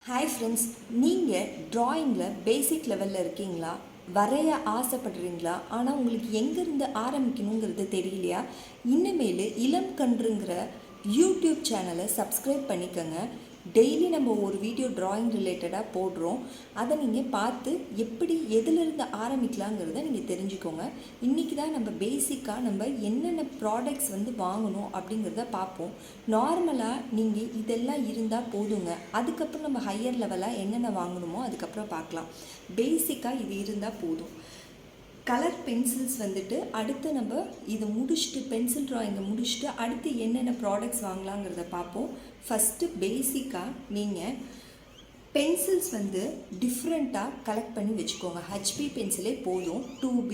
Hi friends, நீங்கள் ட்ராயிங்கில் பேசிக் லெவலில் இருக்கீங்களா? வரைய ஆசைப்படுறீங்களா? ஆனால் உங்களுக்கு எங்கேருந்து ஆரம்பிக்கணுங்கிறது தெரியலையா? இனிமேல் இளம் கன்றுங்கிற யூடியூப் சேனலை சப்ஸ்கிரைப் பண்ணிக்கோங்க. டெய்லி நம்ம ஒரு வீடியோ ட்ராயிங் ரிலேட்டடாக போடுறோம். அதை நீங்கள் பார்த்து எப்படி எதிலிருந்து ஆரம்பிக்கலாங்கிறத நீங்கள் தெரிஞ்சுக்கோங்க. இன்றைக்கி தான் நம்ம பேசிக்காக நம்ம என்னென்ன ப்ராடக்ட்ஸ் வாங்கணும் அப்படிங்கிறத பார்ப்போம். நார்மலாக நீங்கள் இதெல்லாம் இருந்தால் போதுங்க. அதுக்கப்புறம் நம்ம ஹையர் லெவலாக என்னென்ன வாங்கணுமோ அதுக்கப்புறம் பார்க்கலாம். பேசிக்காக இது இருந்தால் போதும். கலர் பென்சில்ஸ் அடுத்து நம்ம இது முடிச்சுட்டு பென்சில் ட்ராயிங்கை முடிச்சுட்டு அடுத்து என்னென்ன ப்ராடக்ட்ஸ் வாங்கலாங்கிறத பார்ப்போம். ஃபஸ்ட்டு பேசிக்காக நீங்கள் பென்சில்ஸ் டிஃப்ரெண்ட்டாக கலெக்ட் பண்ணி வச்சுக்கோங்க. ஹெச்பி பென்சிலே போதும். 2B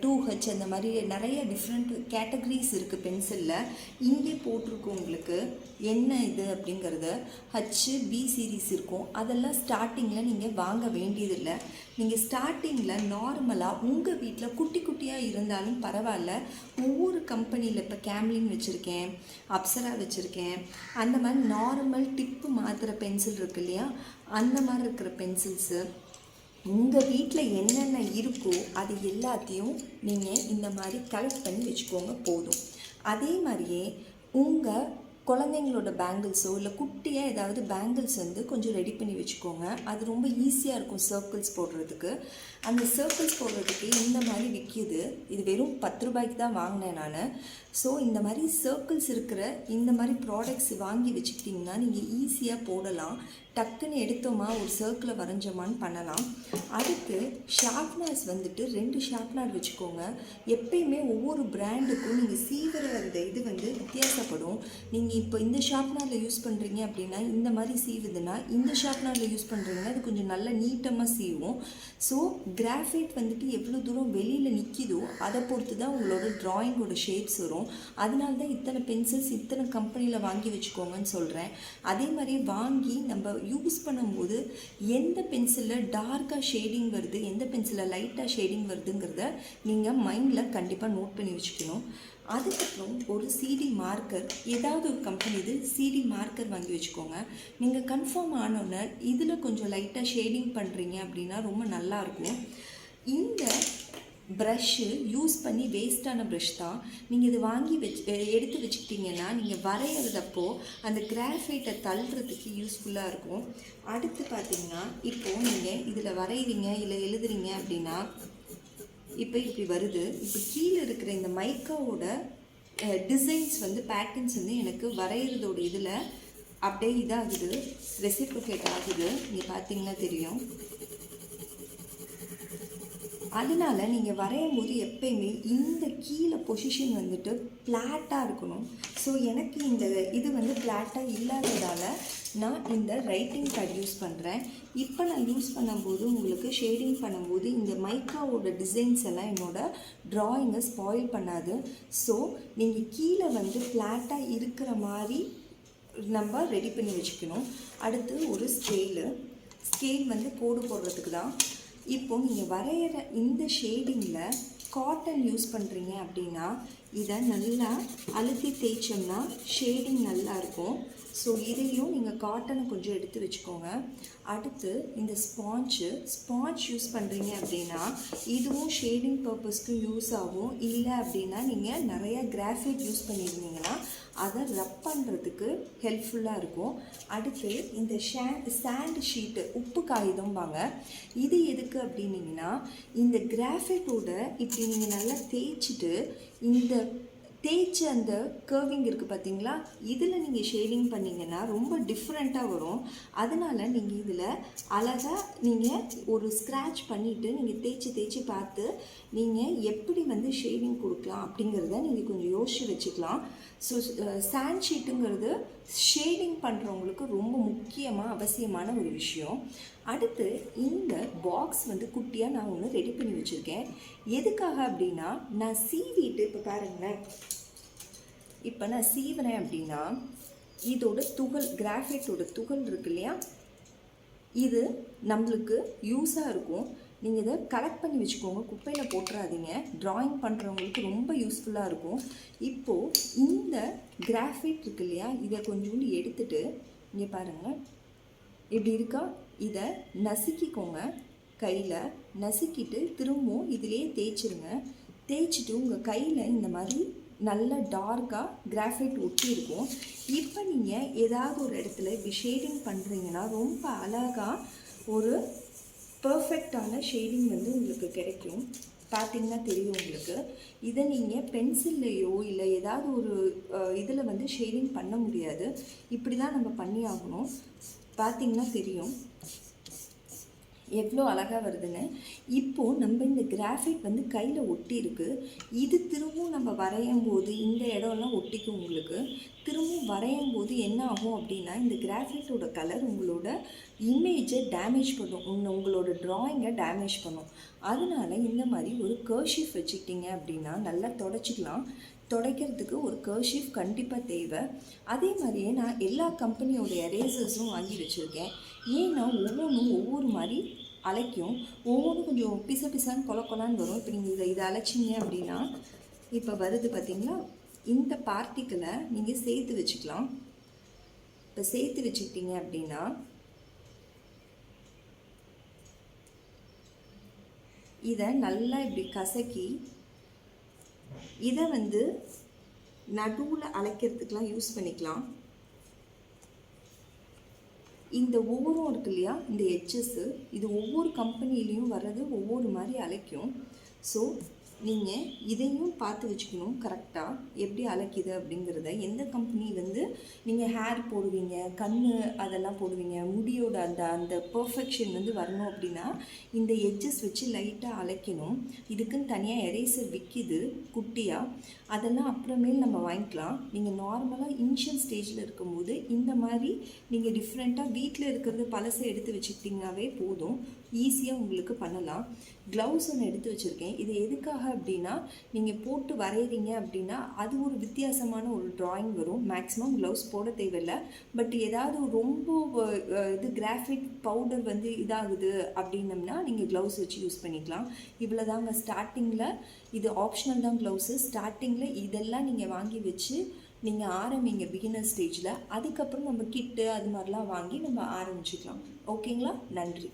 2H அந்த மாதிரி நிறைய டிஃப்ரெண்ட் கேட்டகரிஸ் இருக்குது பென்சிலில். இங்கே போட்டிருக்கோம் உங்களுக்கு என்ன இது அப்படிங்கிறது. HB சீரீஸ் இருக்கும். அதெல்லாம் ஸ்டார்டிங்கில் நீங்கள் வாங்க வேண்டியதில்லை. நீங்கள் ஸ்டார்டிங்கில் நார்மலாக உங்கள் வீட்டில் குட்டி குட்டியாக இருந்தாலும் பரவாயில்ல. ஒவ்வொரு கம்பெனியில் இப்போ கேம்லின் வச்சுருக்கேன், அப்சரா வச்சுருக்கேன், அந்த மாதிரி நார்மல் டிப்பு மாத்திர பென்சில் இருக்கு இல்லையா, அந்த மாதிரி இருக்கிற பென்சில்ஸு உங்கள் வீட்டில் என்னென்ன இருக்கோ அது எல்லாத்தையும் நீங்கள் இந்த மாதிரி கலெக்ட் பண்ணி வச்சுக்கோங்க போதும். அதே மாதிரியே உங்கள் குழந்தைங்களோட பேங்கிள்ஸோ இல்லை குட்டியாக ஏதாவது பேங்கிள்ஸ் கொஞ்சம் ரெடி பண்ணி வச்சுக்கோங்க. அது ரொம்ப ஈஸியாக இருக்கும் சர்க்கிள்ஸ் போடுறதுக்கு. அந்த சர்க்கிள்ஸ் போடுறதுக்கு இந்த மாதிரி விற்கிது. இது வெறும் 10 ரூபாய்க்கு தான் வாங்கினேன் நான். ஸோ இந்த மாதிரி சர்க்கிள்ஸ் இருக்கிற இந்த மாதிரி ப்ராடக்ட்ஸ் வாங்கி வச்சுக்கிட்டிங்கன்னா நீங்கள் ஈஸியாக போடலாம். டக்குன்னு எடுத்தோமா ஒரு சர்க்கிளை வரைஞ்சோமான்னு பண்ணலாம். அடுத்து ஷார்ப்னர்ஸ் 2 ஷார்ப்னர் வச்சுக்கோங்க. எப்பயுமே ஒவ்வொரு பிராண்டுக்கும் நீங்கள் சீவிர அந்த இது வித்தியாசப்படும். நீங்கள் இப்போ இந்த ஷார்ப்னரில் யூஸ் பண்ணுறீங்க அப்படின்னா இந்த மாதிரி சீவுதுன்னா, இந்த ஷார்ப்னரில் யூஸ் பண்ணுறீங்கன்னா அது கொஞ்சம் நல்லா நீட்டமாக சீவும். ஸோ கிராஃபைட் எவ்வளோ தூரம் வெளியில் நிற்கிதோ அதை பொறுத்து தான் உங்களோட ட்ராயிங்கோட ஷேப்ஸ் வரும். அதனால தான் இத்தனை பென்சில்ஸ் இத்தனை கம்பெனியில் வாங்கி வச்சுக்கோங்கன்னு சொல்கிறேன். அதே மாதிரி வாங்கி நம்ம யூஸ் பண்ணும்போது எந்த பென்சிலில் டார்க்காக ஷேடிங் வருது, எந்த பென்சிலில் லைட்டாக ஷேடிங் வருதுங்கிறத நீங்கள் மைண்டில் கண்டிப்பாக நோட் பண்ணி வச்சுக்கணும். அதுக்கப்புறம் ஒரு சிடி மார்க்கர், ஏதாவது ஒரு கம்பெனி இது சிடி மார்க்கர் வாங்கி வச்சுக்கோங்க. நீங்கள் கன்ஃபார்ம் ஆனோன்னே இதில் கொஞ்சம் லைட்டாக ஷேடிங் பண்ணுறீங்க அப்படின்னா ரொம்ப நல்லாயிருக்கும். இந்த ப்ரஷ்ஷு யூஸ் பண்ணி வேஸ்ட்டான ப்ரஷ் தான். நீங்கள் இது வாங்கி எடுத்து வச்சுக்கிட்டிங்கன்னா நீங்கள் வரைகிறதப்போ அந்த கிராஃபைட்டை தள்ளுறதுக்கு யூஸ்ஃபுல்லாக இருக்கும். அடுத்து பார்த்திங்கன்னா இப்போது நீங்கள் இதில் வரைகிறீங்க இல்லை எழுதுறீங்க அப்படின்னா இப்போ இப்படி வருது. இப்போ கீழே இருக்கிற இந்த மைக்காவோட டிசைன்ஸ் பேட்டர்ன்ஸ் எனக்கு வரைகிறதோட இதில் அப்படியே இதாகுது, ரெசிப்ரோகேட் ஆகுது. நீங்கள் பார்த்தீங்கன்னா தெரியும். அதனால நீங்கள் வரையும் போது எப்பயுமே இந்த கீழே பொசிஷன் ஃப்ளாட்டாக இருக்கணும். ஸோ எனக்கு இந்த இது ஃப்ளாட்டாக இல்லாததால் நான் இந்த ரைட்டிங் பேட் யூஸ் பண்ணுறேன். இப்போ நான் யூஸ் பண்ணும்போது உங்களுக்கு ஷேடிங் பண்ணும்போது இந்த மைக்காவோட டிசைன்ஸ் எல்லாம் என்னோடய ட்ராயிங்கை ஸ்பாயில் பண்ணாது. ஸோ நீங்கள் கீழே ஃப்ளாட்டாக இருக்கிற மாதிரி நம்ம ரெடி பண்ணி வச்சுக்கணும். அடுத்து ஒரு ஸ்கேல் கோடு போடுறதுக்கு தான். இப்போது நீங்கள் வரைகிற இந்த ஷேடிங்கில் காட்டன் யூஸ் பண்ணுறீங்க அப்படின்னா இதை நல்லா அழுத்தி தேய்ச்சோம்னா ஷேடிங் நல்லாயிருக்கும். ஸோ இதையும் நீங்கள் காட்டனை கொஞ்சம் எடுத்து வச்சுக்கோங்க. அடுத்து இந்த ஸ்பாஞ்ச் யூஸ் பண்ணுறீங்க அப்படின்னா இதுவும் ஷேடிங் பர்பஸ்க்கு யூஸ் ஆகும். இல்லை அப்படின்னா நீங்கள் நிறையா கிராஃபைட் யூஸ் பண்ணியிருந்தீங்கன்னா அதை ரப் பண்ணுறதுக்கு ஹெல்ப்ஃபுல்லாக இருக்கும். அடுத்து இந்த சாண்ட் ஷீட்டு, உப்பு காகிதம்பாங்க, இது எதுக்கு அப்படின்னீங்கன்னா இந்த கிராஃபைட்டோட இப்படி நீங்கள் நல்லா தேய்ச்சிட்டு இந்த தேய்ச்சி அந்த கர்விங் இருக்குது பார்த்தீங்களா, இதில் நீங்கள் ஷேடிங் பண்ணிங்கன்னா ரொம்ப டிஃப்ரெண்ட்டாக வரும். அதனால் நீங்கள் இதில் அழகாக நீங்கள் ஒரு ஸ்க்ராட்ச் பண்ணிவிட்டு நீங்கள் தேய்ச்சி பார்த்து நீங்கள் எப்படி ஷேடிங் கொடுக்கலாம் அப்படிங்கிறத நீங்கள் கொஞ்சம் யோசிச்சு வச்சுக்கலாம். ஸோ சாண்ட் ஷீட்டுங்கிறது ஷேடிங் பண்ணுறவங்களுக்கு ரொம்ப முக்கியமாக அவசியமான ஒரு விஷயம். அடுத்து இந்த பாக்ஸ் குட்டியாக நான் ஒன்று ரெடி பண்ணி வச்சுருக்கேன். எதுக்காக அப்படின்னா நான் சீவிட்டு இப்போ பாருங்களேன், இப்போ நான் சீவினேன் அப்படின்னா இதோட துகள், கிராஃபைட்டோட துகள் இருக்கு இல்லையா, இது நம்மளுக்கு யூஸாக இருக்கும். நீங்கள் இதை கலெக்ட் பண்ணி வச்சுக்கோங்க, குப்பையில் போட்டுறாதீங்க. ட்ராயிங் பண்ணுறவங்களுக்கு ரொம்ப யூஸ்ஃபுல்லாக இருக்கும். இப்போது இந்த கிராஃபைட் இருக்கு இல்லையா, இதை கொஞ்சோண்டு எடுத்துகிட்டு இங்கே பாருங்கள், இப்படி இருக்கா? இதை நசுக்கிக்கோங்க. கையில் நசுக்கிட்டு திரும்பவும் இதிலே தேய்ச்சிருங்க. தேய்ச்சிட்டு உங்கள் கையில் இந்த மாதிரி நல்ல டார்க்காக கிராஃபைட் ஒட்டி இருக்கும். இப்போ நீங்கள் ஏதாவது ஒரு இடத்துல இப்படி ஷேடிங் பண்ணுறீங்கன்னா ரொம்ப அழகாக ஒரு பர்ஃபெக்டான ஷேடிங் வந்து உங்களுக்கு கிடைக்கும். பார்த்திங்கன்னா தெரியும் உங்களுக்கு. இதை நீங்கள் பென்சில்லையோ இல்லை ஏதாவது ஒரு இதில் வந்து ஷேடிங் பண்ண முடியாது. இப்படி தான் நம்ம பண்ணி ஆகணும். பார்த்திங்கன்னா தெரியும் எவ்வளோ அழகாக வருதுன்னு. இப்போது நம்ம இந்த கிராஃபைட் வந்து கையில் ஒட்டி இருக்குது. இது திரும்பவும் நம்ம வரையும் போது இந்த இடம்லாம் ஒட்டிக்கும் உங்களுக்கு. திரும்பவும் வரையும் போது என்ன ஆகும் அப்படின்னா, இந்த கிராஃபைட்டோட கலர் உங்களோட இமேஜை டேமேஜ் பண்ணும், உங்களோட ட்ராயிங்கை டேமேஜ் பண்ணும். அதனால இந்த மாதிரி ஒரு கர்ஷீஃப் வச்சுக்கிட்டிங்க அப்படின்னா நல்லா தொடச்சிக்கலாம். துடைக்கிறதுக்கு ஒரு கர்ஷீஃப் கண்டிப்பாக தேவை. அதே மாதிரியே நான் எல்லா கம்பெனியோட எரேசர்ஸும் வாங்கி வச்சுருக்கேன். ஏன்னா ஒவ்வொன்றும் ஒவ்வொரு மாதிரி அழைக்கும். ஒவ்வொன்றும் கொஞ்சம் பிசான்னு கொலான்னு வரும். இப்போ நீங்கள் இதை அழைச்சிங்க அப்படின்னா இப்போ வருது பார்த்திங்களா? இந்த பார்ட்டிக்கிளை நீங்கள் சேர்த்து வச்சுக்கலாம். இப்போ சேர்த்து வச்சுக்கிட்டீங்க அப்படின்னா இதை நல்லா இப்படி கசக்கி இதை வந்து நடுவில் அழைக்கிறதுக்கெலாம் யூஸ் பண்ணிக்கலாம். இந்த ஒவ்வொரும் இருக்கு இல்லையா, இந்த எட்ஜஸ்ஸு இது ஒவ்வொரு கம்பெனிலையும் வர்றது ஒவ்வொரு மாதிரி அழைக்கும். ஸோ நீங்கள் இதையும் பார்த்து வச்சுக்கணும் கரெக்டாக எப்படி அழைக்குது அப்படிங்கிறத. எந்த கம்பெனி வந்து நீங்கள் ஹேர் போடுவீங்க, கண் அதெல்லாம் போடுவீங்க, முடியோட அந்த அந்த பர்ஃபெக்ஷன் வந்து வரணும் அப்படின்னா இந்த எட்ஜஸ் வச்சு லைட்டாக அழைக்கணும். இதுக்குன்னு தனியாக எரேசர் விற்கிது குட்டியாக, அதெல்லாம் அப்புறமேல் நம்ம வாங்கிக்கலாம். நீங்கள் நார்மலாக இனிஷியல் ஸ்டேஜில் இருக்கும்போது இந்த மாதிரி நீங்கள் டிஃப்ரெண்ட்டாக வீட்டில் இருக்கிறது பழசை எடுத்து வச்சுக்கிட்டிங்கனாவே போதும், ஈஸியாக உங்களுக்கு பண்ணலாம். க்ளவுஸ் ஒன்று எடுத்து வச்சுருக்கேன். இது எதுக்காக அப்படின்னா, நீங்கள் போட்டு வரைகிறீங்க அப்படின்னா அது ஒரு வித்தியாசமான ஒரு ட்ராயிங் வரும். மேக்ஸிமம் க்ளவுஸ் போட தேவையில்லை. பட் ஏதாவது ரொம்ப இது கிராஃபைட் பவுடர் வந்து இதாகுது அப்படின்னம்னா நீங்கள் க்ளவுஸ் வச்சு யூஸ் பண்ணிக்கலாம். இவ்வளோ தாங்க ஸ்டார்டிங்கில். இது ஆப்ஷனல் தான் க்ளவுஸு. ஸ்டார்டிங்கில் இதெல்லாம் நீங்கள் வாங்கி வச்சு நீங்கள் ஆரம்பிங்க பிகினர் ஸ்டேஜில். அதுக்கப்புறம் நம்ம கிட்டு அது மாதிரிலாம் வாங்கி நம்ம ஆரம்பிச்சுக்கலாம். ஓகேங்களா? நன்றி.